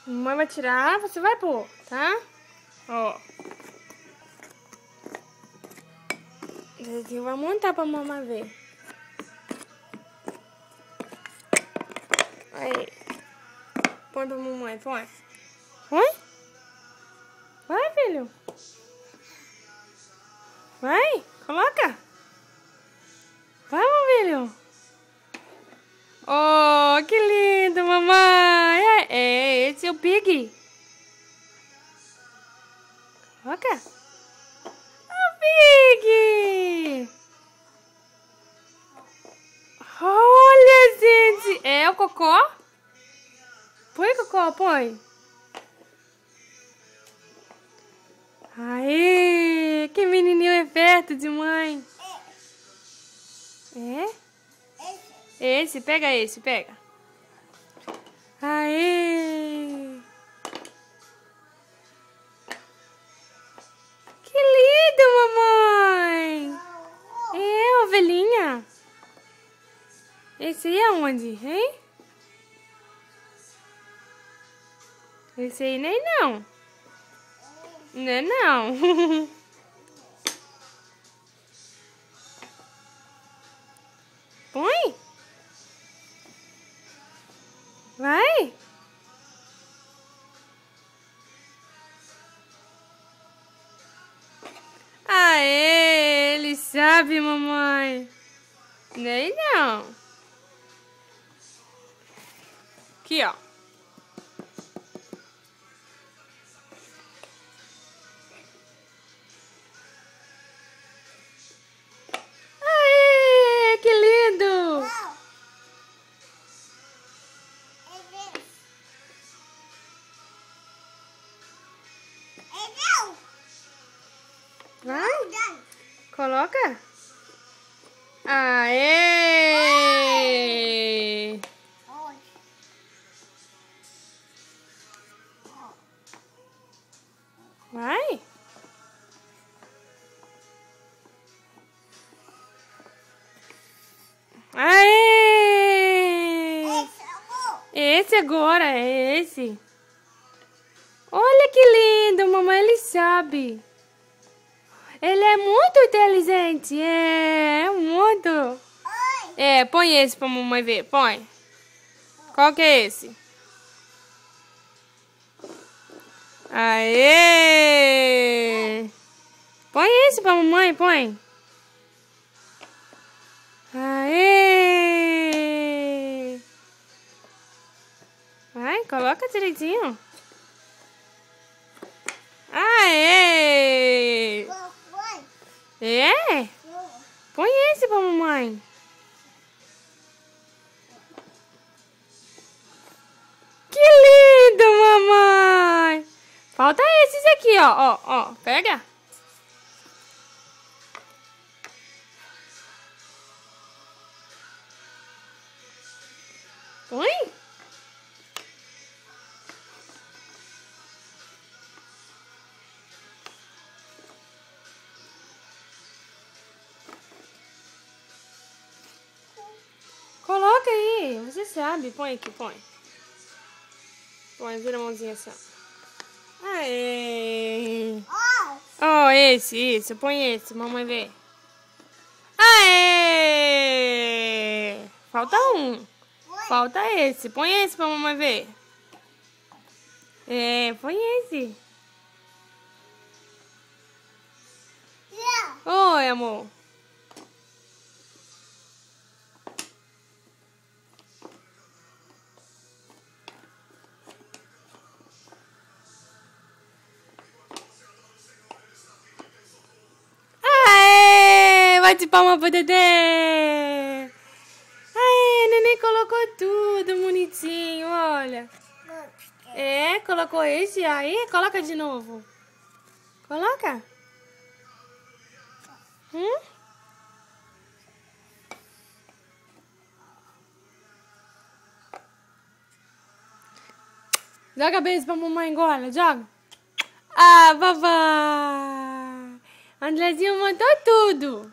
Mamãe vai tirar, você vai pôr, tá? Ó. Esse aqui vai montar pra mamãe ver. Aí. Põe pra mamãe, põe. Põe? Vai, filho. Vai, coloca. Vai, meu filho. Oh, que lindo, mamãe. Esse é o Pig. Coloca. O Pig. Olha, gente. É o Cocó? Põe, Cocó, põe. Aê, que menininho esperto de mãe. É? Esse, pega esse, pega. Aê! Que lindo, mamãe! É, ovelhinha. Esse aí é onde, hein? Esse aí nem não. Não é não. Põe. Vai. Aê, ele sabe, mamãe. Nem não. Aqui, ó. Aê, que lindo. Vai. Coloca. Aê! Vai. Aê! Esse agora, é esse. Olha que lindo, mamãe, ele sabe. Ele é muito inteligente, muito. É, põe esse pra mamãe ver, põe. Qual que é esse? Aê! Põe esse pra mamãe, põe. Aê! Vai, coloca direitinho. Aê! É? Põe esse pra mamãe. Que lindo, mamãe! Falta esses aqui, ó. Pega. Põe. Coloca aí, você sabe. Põe aqui, põe. Põe, vira a mãozinha assim. Aê! Oh, esse. Põe esse, mamãe vê. Aê! Falta um. Falta esse. Põe esse pra mamãe ver. É, põe esse. Oi, amor. Aê! Bate palma pro Dedé. Aê, neném colocou tudo bonitinho, olha. É, colocou esse aí. Coloca de novo. Coloca. Joga beijo pra mamãe agora, joga. Ah, babá. Andrezinho mandou tudo.